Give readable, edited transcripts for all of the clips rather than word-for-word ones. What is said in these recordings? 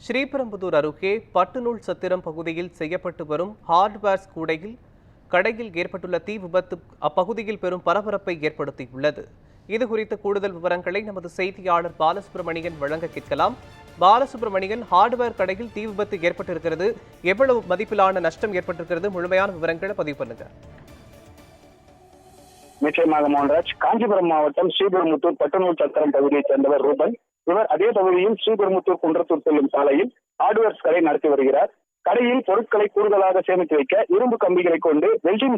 ஸ்ரீபெரும்புதூர் அருகே பட்டுநூல் சத்திரம் பகுதியில் செய்யப்பட்டு வரும் ஹார்ட்வேர்ஸ் கடையில் ஏற்பட்டுள்ள தீ விபத்து அப்பகுதியில் பெரும் பரபரப்பை ஏற்படுத்தியுள்ளது. இதுகுறித்த கூடுதல் விவரங்களை நமது செய்தியாளர் பாலசுப்ரமணியன் வழங்க கேட்கலாம். பாலசுப்ரமணியன், ஹார்ட்வேர் கடையில் தீ விபத்து ஏற்பட்டிருக்கிறது, எவ்வளவு மதிப்பிலான நஷ்டம் ஏற்பட்டிருக்கிறது, முழுமையான விவரங்களை பதிவு பண்ணுங்க. நிச்சயமாக மோகன்ராஜ், காஞ்சிபுரம் மாவட்டம் ஸ்ரீபெரும்புதூர் பட்டுநூல் சத்திரம் பகுதியைச் சேர்ந்தவர் ரூபன். இவர் அதே பகுதியில் ஸ்ரீபெரும்புதூர் குன்றத்தூர் செல்லும் சாலையில் ஹார்ட்வேர்ஸ் கடை நடத்தி வருகிறார். கடையில் பொருட்களை கூடுதலாக சேமித்து வைக்க இரும்பு கம்பிகளை கொண்டு வெல்டிங்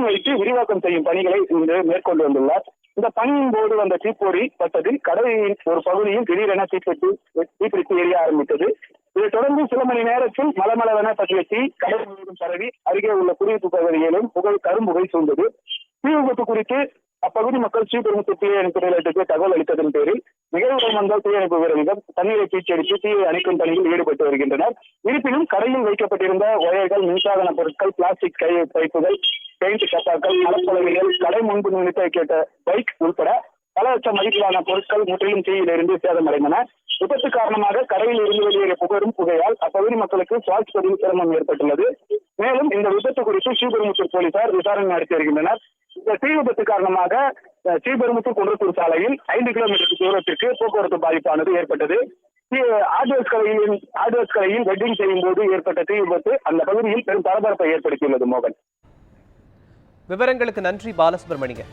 வைத்து விரிவாக்கம் செய்யும் பணிகளை இன்று மேற்கொண்டு வந்துள்ளார். இந்த பணியின் போது வந்த தீப்பொறி பட்டதில் கடையின் ஒரு பகுதியில் திடீரென தீப்பிடித்து எரிய ஆரம்பித்தது. இதைத் தொடர்ந்து சில மணி நேரத்தில் மலமளவென பற்றிய தீ கடை முழுவதும் பரவி அருகே உள்ள குடியிருப்பு பகுதியிலும் கரும்புகை சூழ்ந்தது. தீ விபத்து குறித்து அப்பகுதி மக்கள் ஸ்ரீபெரும்புதூர் தீயணைப்பு நிலையத்திற்கு தகவல் அளித்ததன் பேரில் நிகழ்வுடன் வந்த தீயணைப்பு வீரர்கள் தண்ணீரை பீச்சடித்து தீயை அணைக்கும் பணியில் ஈடுபட்டு வருகின்றனர். இருப்பினும் கடையில் வைக்கப்பட்டிருந்த ஒயர்கள், மின்சாதன பொருட்கள், பிளாஸ்டிக் கை பைப்புகள், பெயிண்ட் கட்டாக்கள், மரப்பலகைகள், கடை முன்பு நிறுத்தி வைக்கப்பட்ட பைக் உட்பட பல லட்சம் மதிப்பிலான பொருட்கள் முற்றிலும் தீயிலிருந்து சேதமடைந்தன. விபத்து காரணமாக கடையில் இருந்து வெளியேறிய புகையால் அப்பகுதி மக்களுக்கு சுவாசிப்பதில் சிரமம் ஏற்பட்டுள்ளது. மேலும் இந்த விபத்து குறித்து ஸ்ரீபெரும்புதூர் போலீசார் விசாரணை நடத்தி வருகின்றனர். இந்த தீ விபத்து காரணமாக ஸ்ரீபெரும்புதூர் குன்றத்தூர் சாலையில் 5 கிலோமீட்டர் தூரத்திற்கு போக்குவரத்து பாதிப்பானது ஏற்பட்டது. ஹார்ட்வேர்ஸ் கடையில் வெட்டிங் செய்யும் போது ஏற்பட்ட தீ விபத்து அந்த பகுதியில் பெரும் பரபரப்பை ஏற்படுத்தியுள்ளது. மோகன், விவரங்களுக்கு நன்றி பாலசுப்ரமணியன்.